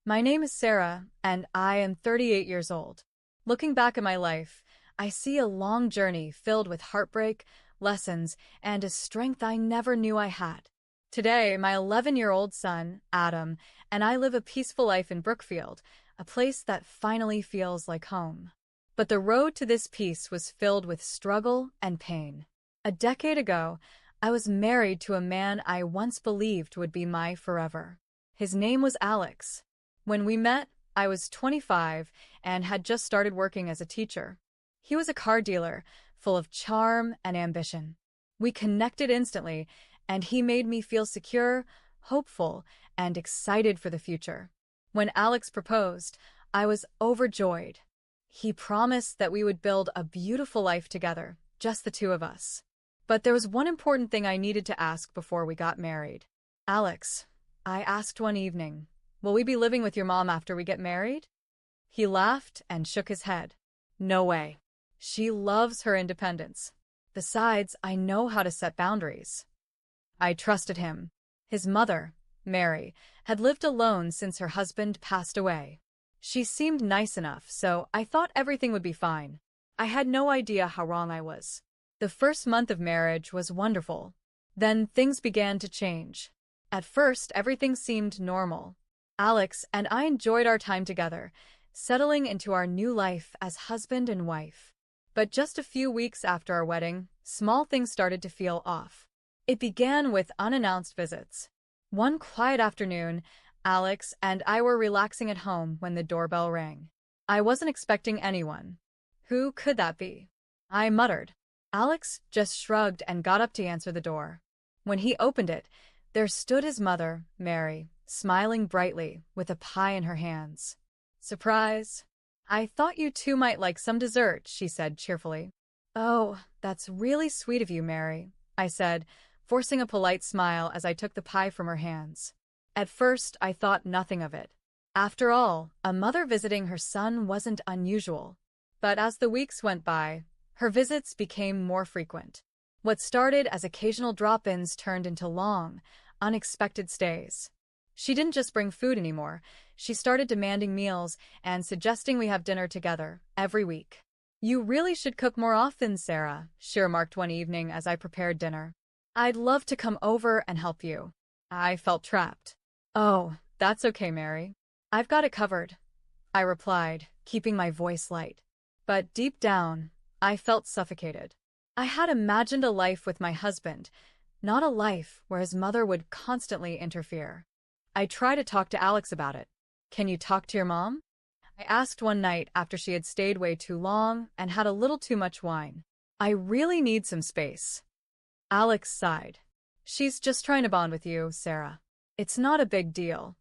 My name is Sarah, and I am 38 years old. Looking back at my life, I see a long journey filled with heartbreak, lessons, and a strength I never knew I had. Today, my 11-year-old son, Adam, and I live a peaceful life in Brookfield, a place that finally feels like home. But the road to this peace was filled with struggle and pain. A decade ago, I was married to a man I once believed would be my forever. His name was Alex. When we met, I was 25 and had just started working as a teacher. He was a car dealer, full of charm and ambition. We connected instantly, and he made me feel secure, hopeful, and excited for the future. When Alex proposed, I was overjoyed. He promised that we would build a beautiful life together, just the two of us. But there was one important thing I needed to ask before we got married. Alex, I asked one evening, will we be living with your mom after we get married? He laughed and shook his head. No way. She loves her independence. Besides, I know how to set boundaries. I trusted him. His mother, Mary, had lived alone since her husband passed away. She seemed nice enough, so I thought everything would be fine. I had no idea how wrong I was. The first month of marriage was wonderful. Then things began to change. At first, everything seemed normal. Alex and I enjoyed our time together, settling into our new life as husband and wife. But just a few weeks after our wedding, small things started to feel off. It began with unannounced visits. One quiet afternoon, Alex and I were relaxing at home when the doorbell rang. I wasn't expecting anyone. Who could that be? I muttered. Alex just shrugged and got up to answer the door. When he opened it, there stood his mother, Mary, smiling brightly, with a pie in her hands. Surprise! I thought you two might like some dessert, she said cheerfully. Oh, that's really sweet of you, Mary, I said, forcing a polite smile as I took the pie from her hands. At first, I thought nothing of it. After all, a mother visiting her son wasn't unusual. But as the weeks went by, her visits became more frequent. What started as occasional drop-ins turned into long, unexpected stays. She didn't just bring food anymore. She started demanding meals and suggesting we have dinner together every week. You really should cook more often, Sarah, she remarked one evening as I prepared dinner. I'd love to come over and help you. I felt trapped. Oh, that's okay, Mary. I've got it covered, I replied, keeping my voice light. But deep down, I felt suffocated. I had imagined a life with my husband, not a life where his mother would constantly interfere. I tried to talk to Alex about it. Can you talk to your mom? I asked one night after she had stayed way too long and had a little too much wine. I really need some space. Alex sighed. She's just trying to bond with you, Sarah. It's not a big deal.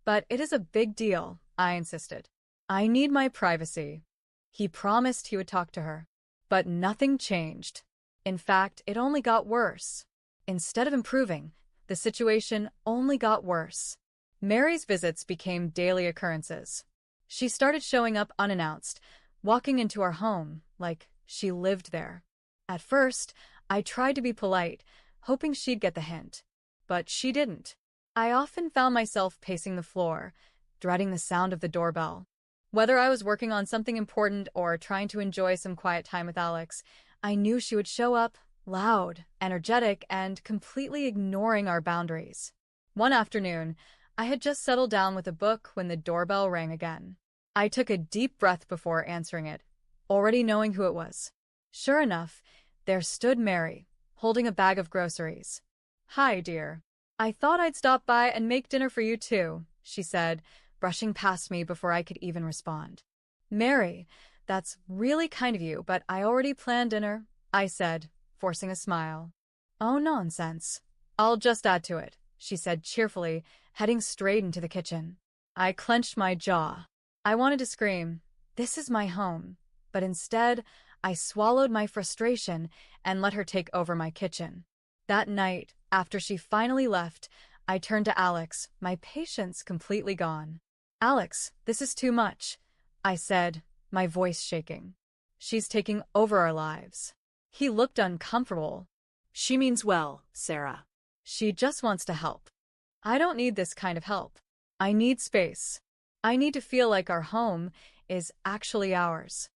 But it is a big deal, I insisted. I need my privacy. He promised he would talk to her. But nothing changed. In fact, it only got worse. Instead of improving, the situation only got worse. Mary's visits became daily occurrences. She started showing up unannounced, walking into our home like she lived there. At first, I tried to be polite, hoping she'd get the hint. But she didn't. I often found myself pacing the floor, dreading the sound of the doorbell. Whether I was working on something important or trying to enjoy some quiet time with Alex, I knew she would show up, loud, energetic, and completely ignoring our boundaries. One afternoon, I had just settled down with a book when the doorbell rang again. I took a deep breath before answering it, already knowing who it was. Sure enough, there stood Mary, holding a bag of groceries. Hi, dear. I thought I'd stop by and make dinner for you too, she said, brushing past me before I could even respond. Mary, that's really kind of you, but I already planned dinner, I said, forcing a smile. Oh, nonsense. I'll just add to it, she said cheerfully, heading straight into the kitchen. I clenched my jaw. I wanted to scream, this is my home, but instead, I swallowed my frustration and let her take over my kitchen. That night, after she finally left, I turned to Alex, my patience completely gone. Alex, this is too much, I said, my voice shaking. She's taking over our lives. He looked uncomfortable. She means well, Sarah. She just wants to help. I don't need this kind of help. I need space. I need to feel like our home is actually ours.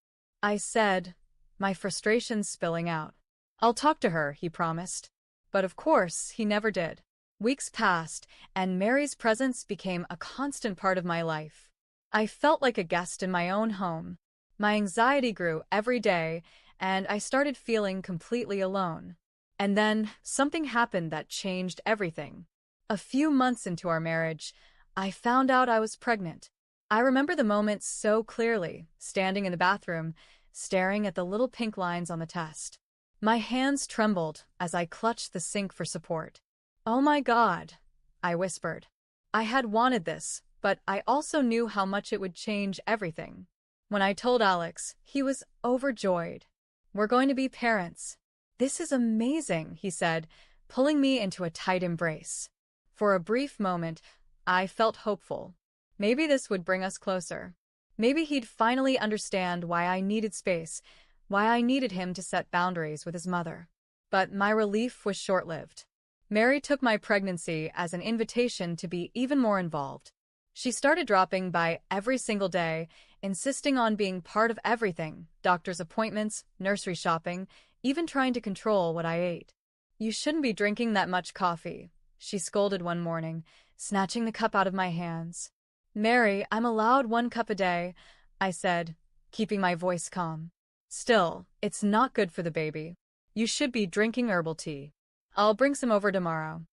I said, my frustrations spilling out. I'll talk to her, he promised. But of course, he never did. Weeks passed, and Mary's presence became a constant part of my life. I felt like a guest in my own home. My anxiety grew every day, and I started feeling completely alone. And then something happened that changed everything. A few months into our marriage, I found out I was pregnant. I remember the moment so clearly, standing in the bathroom, staring at the little pink lines on the test. My hands trembled as I clutched the sink for support. "Oh my God," I whispered. I had wanted this, but I also knew how much it would change everything. When I told Alex, he was overjoyed. "We're going to be parents." "This is amazing," he said, pulling me into a tight embrace. For a brief moment, I felt hopeful. Maybe this would bring us closer. Maybe he'd finally understand why I needed space, why I needed him to set boundaries with his mother. But my relief was short-lived. Mary took my pregnancy as an invitation to be even more involved. She started dropping by every single day, insisting on being part of everything: doctor's appointments, nursery shopping, even trying to control what I ate. "You shouldn't be drinking that much coffee," she scolded one morning, snatching the cup out of my hands. "Mary, I'm allowed 1 cup a day," I said, keeping my voice calm. "Still, it's not good for the baby. You should be drinking herbal tea. I'll bring some over tomorrow."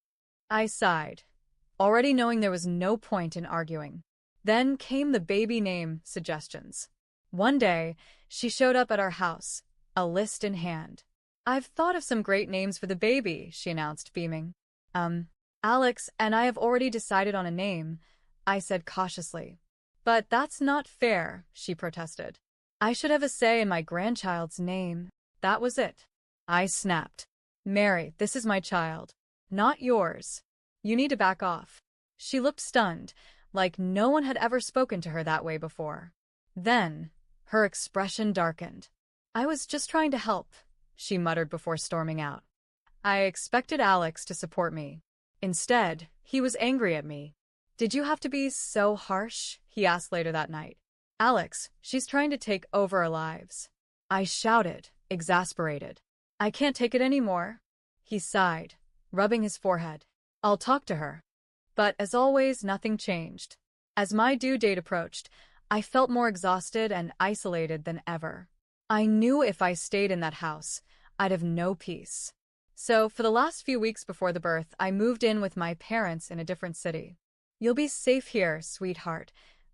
I sighed, already knowing there was no point in arguing. Then came the baby name suggestions. One day, she showed up at our house, a list in hand. "I've thought of some great names for the baby," she announced, beaming. Alex and I have already decided on a name," I said cautiously. "But that's not fair," she protested. "I should have a say in my grandchild's name." That was it. I snapped. "Mary, this is my child, not yours. You need to back off." She looked stunned, like no one had ever spoken to her that way before. Then, her expression darkened. "I was just trying to help," she muttered before storming out. I expected Alex to support me. Instead, he was angry at me. "Did you have to be so harsh?" he asked later that night. "Alex, she's trying to take over our lives." I shouted, exasperated. "I can't take it anymore." He sighed, rubbing his forehead. "I'll talk to her." But as always, nothing changed. As my due date approached, I felt more exhausted and isolated than ever. I knew if I stayed in that house, I'd have no peace. So, for the last few weeks before the birth, I moved in with my parents in a different city. "You'll be safe here, sweetheart,"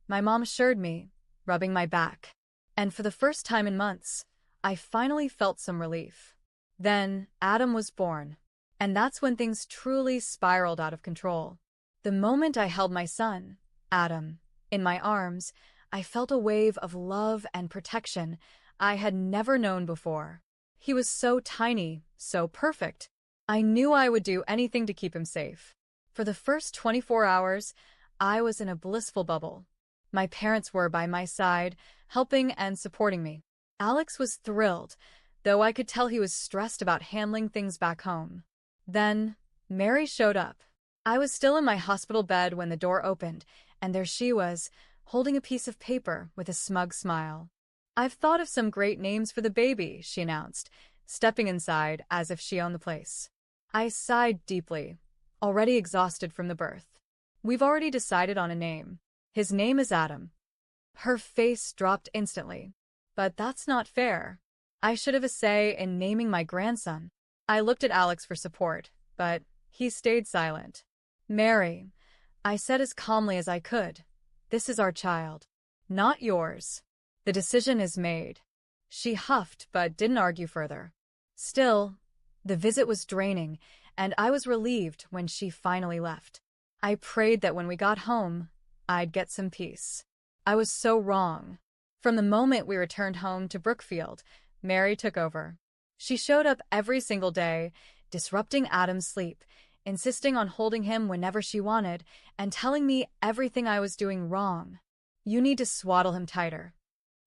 my mom assured me, rubbing my back. And for the first time in months, I finally felt some relief. Then, Adam was born. And that's when things truly spiraled out of control. The moment I held my son, Adam, in my arms, I felt a wave of love and protection I had never known before. He was so tiny, so perfect. I knew I would do anything to keep him safe. For the first 24 hours, I was in a blissful bubble. My parents were by my side, helping and supporting me. Alex was thrilled, though I could tell he was stressed about handling things back home. Then, Mary showed up. I was still in my hospital bed when the door opened, and there she was, holding a piece of paper with a smug smile. "I've thought of some great names for the baby," she announced, stepping inside as if she owned the place. I sighed deeply, already exhausted from the birth. "We've already decided on a name. His name is Adam." Her face dropped instantly. "But that's not fair. I should have a say in naming my grandson." I looked at Alex for support, but he stayed silent. "Mary," I said as calmly as I could, "this is our child, not yours. The decision is made." She huffed but didn't argue further. Still, the visit was draining, and I was relieved when she finally left. I prayed that when we got home, I'd get some peace. I was so wrong. From the moment we returned home to Brookfield, Mary took over. She showed up every single day, disrupting Adam's sleep, insisting on holding him whenever she wanted, and telling me everything I was doing wrong. "You need to swaddle him tighter.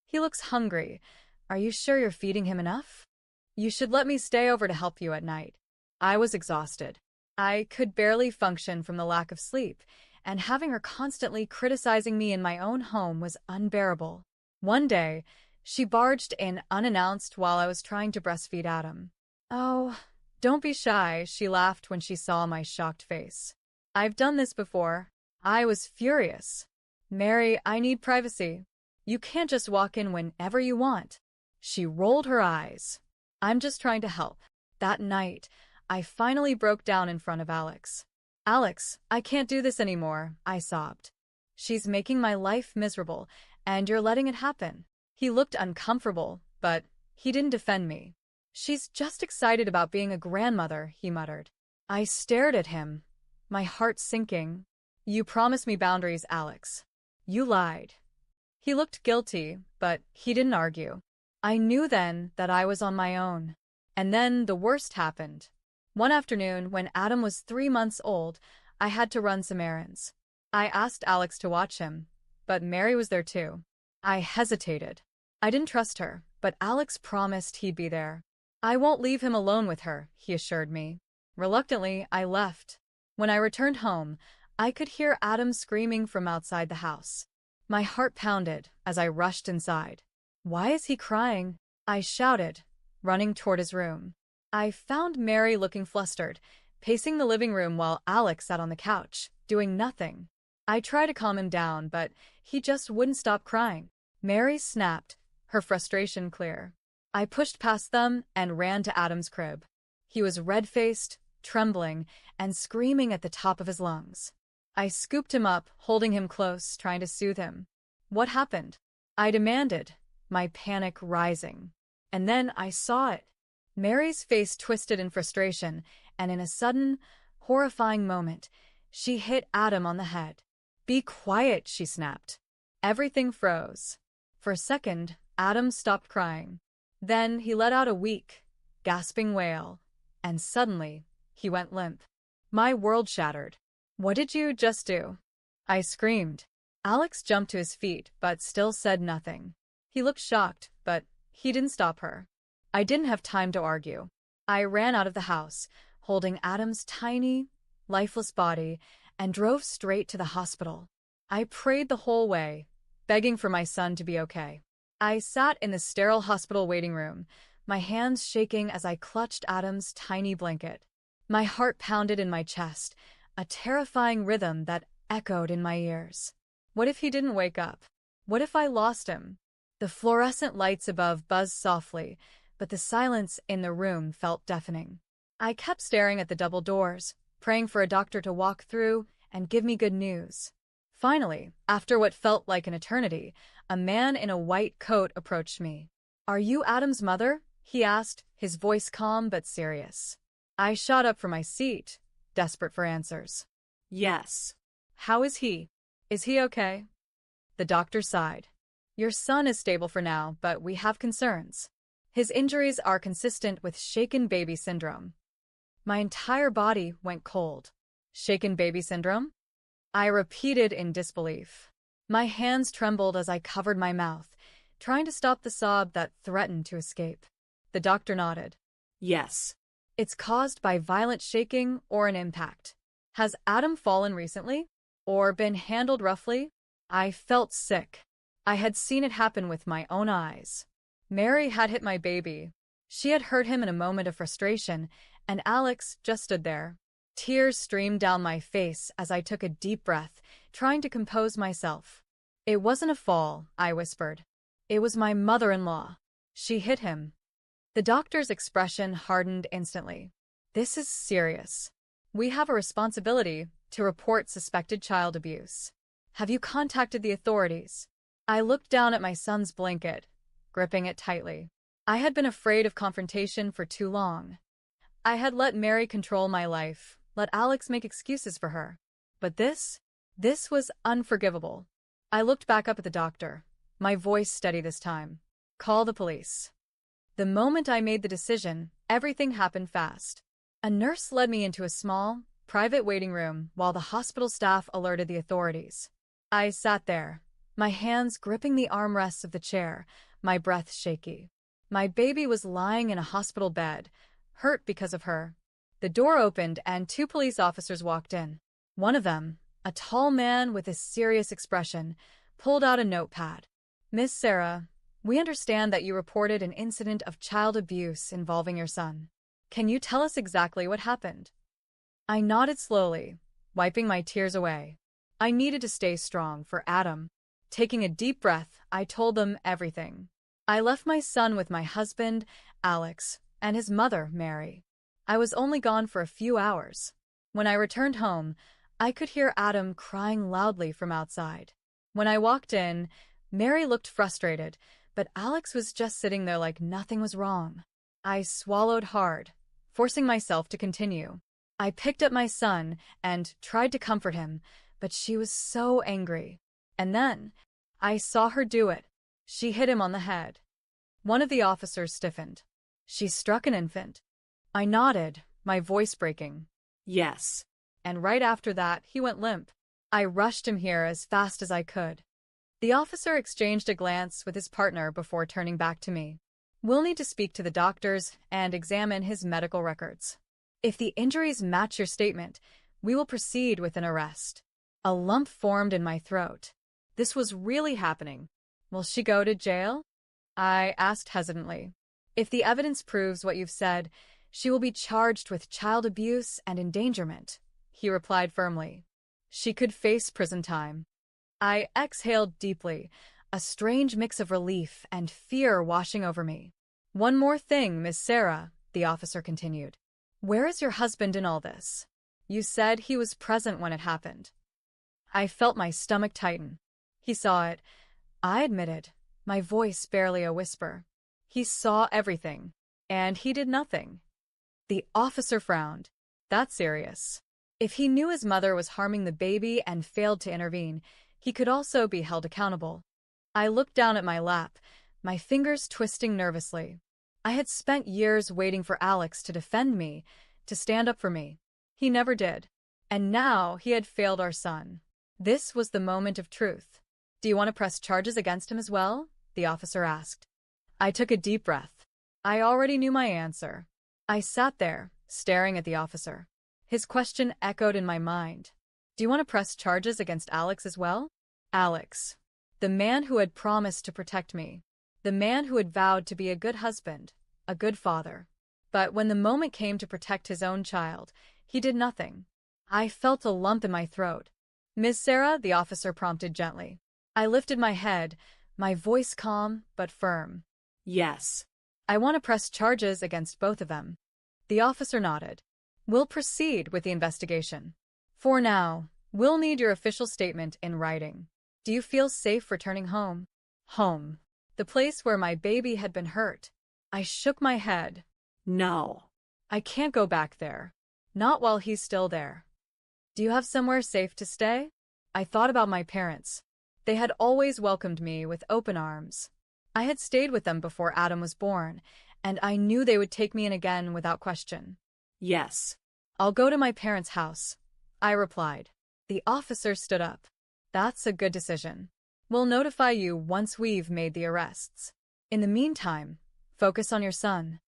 He looks hungry. Are you sure you're feeding him enough? You should let me stay over to help you at night." I was exhausted. I could barely function from the lack of sleep, and having her constantly criticizing me in my own home was unbearable. One day, she barged in unannounced while I was trying to breastfeed Adam. "Oh, don't be shy," she laughed when she saw my shocked face. "I've done this before." I was furious. "Mary, I need privacy. You can't just walk in whenever you want." She rolled her eyes. "I'm just trying to help." That night, I finally broke down in front of Alex. "Alex, I can't do this anymore," I sobbed. "She's making my life miserable, and you're letting it happen." He looked uncomfortable, but he didn't defend me. "She's just excited about being a grandmother," he muttered. I stared at him, my heart sinking. "You promised me boundaries, Alex. You lied." He looked guilty, but he didn't argue. I knew then that I was on my own. And then the worst happened. One afternoon, when Adam was 3 months old, I had to run some errands. I asked Alex to watch him, but Mary was there too. I hesitated. I didn't trust her, but Alex promised he'd be there. "I won't leave him alone with her," he assured me. Reluctantly, I left. When I returned home, I could hear Adam screaming from outside the house. My heart pounded as I rushed inside. "Why is he crying?" I shouted, running toward his room. I found Mary looking flustered, pacing the living room while Alex sat on the couch, doing nothing. I tried to calm him down, but he just wouldn't stop crying. Mary snapped, her frustration clear. I pushed past them and ran to Adam's crib. He was red-faced, trembling, and screaming at the top of his lungs. I scooped him up, holding him close, trying to soothe him. "What happened?" I demanded, my panic rising. And then I saw it. Mary's face twisted in frustration, and in a sudden, horrifying moment, she hit Adam on the head. "Be quiet," she snapped. Everything froze. For a second, Adam stopped crying. Then he let out a weak, gasping wail, and suddenly, he went limp. My world shattered. "What did you just do?" I screamed. Alex jumped to his feet, but still said nothing. He looked shocked, but he didn't stop her. I didn't have time to argue. I ran out of the house, holding Adam's tiny, lifeless body, and drove straight to the hospital. I prayed the whole way, begging for my son to be okay. I sat in the sterile hospital waiting room, my hands shaking as I clutched Adam's tiny blanket. My heart pounded in my chest, a terrifying rhythm that echoed in my ears. What if he didn't wake up? What if I lost him? The fluorescent lights above buzzed softly, but the silence in the room felt deafening. I kept staring at the double doors, praying for a doctor to walk through and give me good news. Finally, after what felt like an eternity, a man in a white coat approached me. "Are you Adam's mother?" he asked, his voice calm but serious. I shot up from my seat, desperate for answers. Yes. "How is he? Is he okay?" The doctor sighed. "Your son is stable for now, but we have concerns. His injuries are consistent with shaken baby syndrome." My entire body went cold. Shaken baby syndrome? I repeated in disbelief. My hands trembled as I covered my mouth, trying to stop the sob that threatened to escape. The doctor nodded. Yes. "It's caused by violent shaking or an impact. Has Adam fallen recently? Or been handled roughly?" I felt sick. I had seen it happen with my own eyes. Mary had hit my baby. She had hurt him in a moment of frustration, and Alex just stood there. Tears streamed down my face as I took a deep breath, trying to compose myself. "It wasn't a fall," I whispered. "It was my mother-in-law. She hit him." The doctor's expression hardened instantly. "This is serious. We have a responsibility to report suspected child abuse. Have you contacted the authorities?" I looked down at my son's blanket, gripping it tightly. I had been afraid of confrontation for too long. I had let Mary control my life, let Alex make excuses for her. But this was unforgivable. I looked back up at the doctor, my voice steady this time. "Call the police." The moment I made the decision, everything happened fast. A nurse led me into a small, private waiting room while the hospital staff alerted the authorities. I sat there, my hands gripping the armrests of the chair, my breath shaky. My baby was lying in a hospital bed, hurt because of her. The door opened and 2 police officers walked in. One of them, a A tall man with a serious expression pulled out a notepad. Miss Sarah, we understand that you reported an incident of child abuse involving your son. Can you tell us exactly what happened? I nodded slowly, wiping my tears away. I needed to stay strong for Adam. Taking a deep breath, I told them everything. I left my son with my husband, Alex, and his mother, Mary. I was only gone for a few hours. When I returned home, I could hear Adam crying loudly from outside. When I walked in, Mary looked frustrated, but Alex was just sitting there like nothing was wrong. I swallowed hard, forcing myself to continue. I picked up my son and tried to comfort him, but she was so angry. And then, I saw her do it. She hit him on the head. One of the officers stiffened. She struck an infant. I nodded, my voice breaking. Yes. And right after that, he went limp. I rushed him here as fast as I could. The officer exchanged a glance with his partner before turning back to me. We'll need to speak to the doctors and examine his medical records. If the injuries match your statement, we will proceed with an arrest. A lump formed in my throat. This was really happening. Will she go to jail? I asked hesitantly. If the evidence proves what you've said, she will be charged with child abuse and endangerment, he replied firmly. She could face prison time. I exhaled deeply, a strange mix of relief and fear washing over me. One more thing, Miss Sarah, the officer continued. Where is your husband in all this? You said he was present when it happened. I felt my stomach tighten. He saw it. I admitted, my voice barely a whisper. He saw everything, and he did nothing. The officer frowned. That's serious. If he knew his mother was harming the baby and failed to intervene, he could also be held accountable. I looked down at my lap, my fingers twisting nervously. I had spent years waiting for Alex to defend me, to stand up for me. He never did. And now he had failed our son. This was the moment of truth. Do you want to press charges against him as well? The officer asked. I took a deep breath. I already knew my answer. I sat there, staring at the officer. His question echoed in my mind. Do you want to press charges against Alex as well? Alex. The man who had promised to protect me. The man who had vowed to be a good husband, a good father. But when the moment came to protect his own child, he did nothing. I felt a lump in my throat. Miss Sarah, the officer prompted gently. I lifted my head, my voice calm but firm. Yes. I want to press charges against both of them. The officer nodded. We'll proceed with the investigation. For now, we'll need your official statement in writing. Do you feel safe returning home? Home. The place where my baby had been hurt. I shook my head. No. I can't go back there. Not while he's still there. Do you have somewhere safe to stay? I thought about my parents. They had always welcomed me with open arms. I had stayed with them before Adam was born, and I knew they would take me in again without question. Yes. I'll go to my parents' house, I replied. The officer stood up. That's a good decision. We'll notify you once we've made the arrests. In the meantime, focus on your son.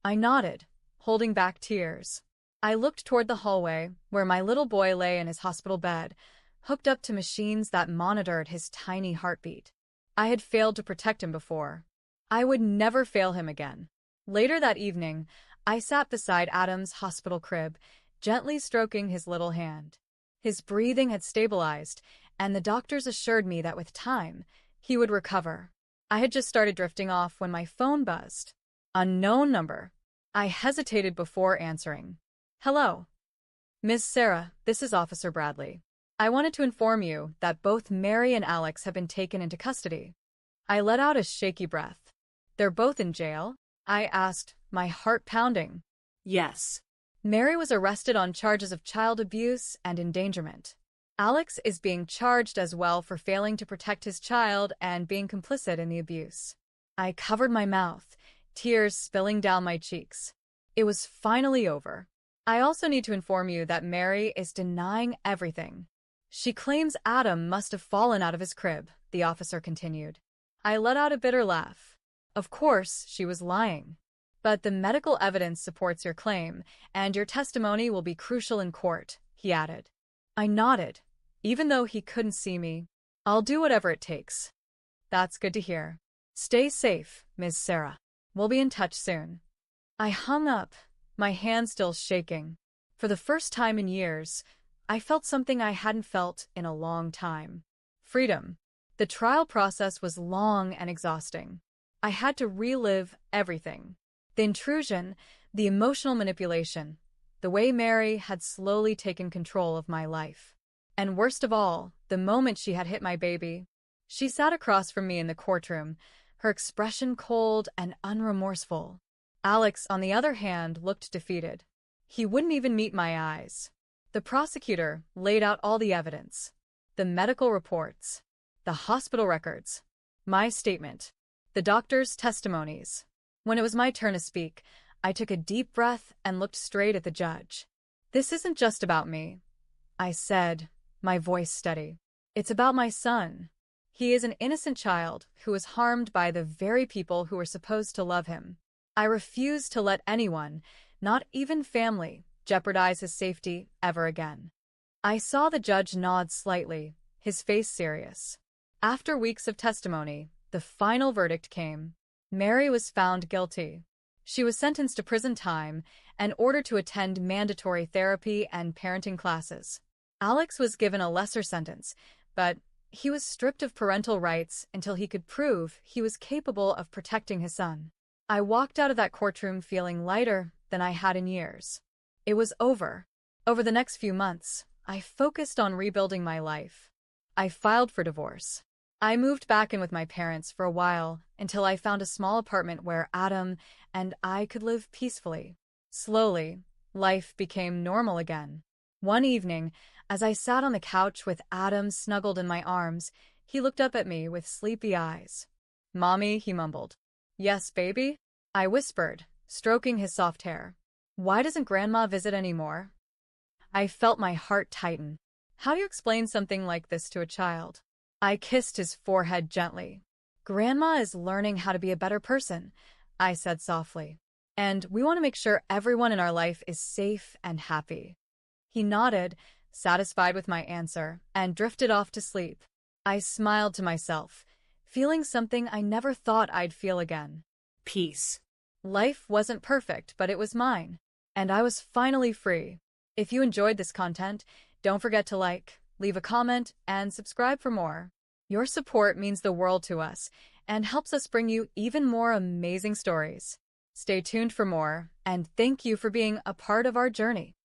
I nodded, holding back tears. I looked toward the hallway, where my little boy lay in his hospital bed, hooked up to machines that monitored his tiny heartbeat. I had failed to protect him before. I would never fail him again. Later that evening, I sat beside Adam's hospital crib, gently stroking his little hand. His breathing had stabilized, and the doctors assured me that with time, he would recover. I had just started drifting off when my phone buzzed. Unknown number. I hesitated before answering. Hello. Miss Sarah, this is Officer Bradley. I wanted to inform you that both Mary and Alex have been taken into custody. I let out a shaky breath. They're both in jail? I asked, my heart pounding. Yes. Mary was arrested on charges of child abuse and endangerment. Alex is being charged as well for failing to protect his child and being complicit in the abuse. I covered my mouth, tears spilling down my cheeks. It was finally over. I also need to inform you that Mary is denying everything. She claims Adam must have fallen out of his crib, the officer continued. I let out a bitter laugh. Of course, she was lying. But the medical evidence supports your claim, and your testimony will be crucial in court, he added. I nodded, even though he couldn't see me. I'll do whatever it takes. That's good to hear. Stay safe, Ms. Sarah. We'll be in touch soon. I hung up, my hand still shaking. For the first time in years, I felt something I hadn't felt in a long time. Freedom. The trial process was long and exhausting. I had to relive everything. The intrusion, the emotional manipulation, the way Mary had slowly taken control of my life. And worst of all, the moment she had hit my baby. She sat across from me in the courtroom, her expression cold and unremorseful. Alex, on the other hand, looked defeated. He wouldn't even meet my eyes. The prosecutor laid out all the evidence. The medical reports, the hospital records, my statement, the doctor's testimonies. When it was my turn to speak, I took a deep breath and looked straight at the judge. This isn't just about me, I said, my voice steady. It's about my son. He is an innocent child who was harmed by the very people who were supposed to love him. I refuse to let anyone, not even family, jeopardize his safety ever again. I saw the judge nod slightly, his face serious. After weeks of testimony, the final verdict came. Mary was found guilty. She was sentenced to prison time and ordered to attend mandatory therapy and parenting classes. Alex was given a lesser sentence, but he was stripped of parental rights until he could prove he was capable of protecting his son. I walked out of that courtroom feeling lighter than I had in years. It was over. Over the next few months, I focused on rebuilding my life. I filed for divorce. I moved back in with my parents for a while until I found a small apartment where Adam and I could live peacefully. Slowly, life became normal again. One evening, as I sat on the couch with Adam snuggled in my arms, he looked up at me with sleepy eyes. "Mommy," he mumbled. "Yes, baby?" I whispered, stroking his soft hair. "Why doesn't Grandma visit anymore?" I felt my heart tighten. How do you explain something like this to a child? I kissed his forehead gently. "Grandma is learning how to be a better person," I said softly. "And we want to make sure everyone in our life is safe and happy." He nodded, satisfied with my answer, and drifted off to sleep. I smiled to myself, feeling something I never thought I'd feel again. Peace. Life wasn't perfect, but it was mine, and I was finally free. If you enjoyed this content, don't forget to like, leave a comment, and subscribe for more. Your support means the world to us and helps us bring you even more amazing stories. Stay tuned for more, and thank you for being a part of our journey.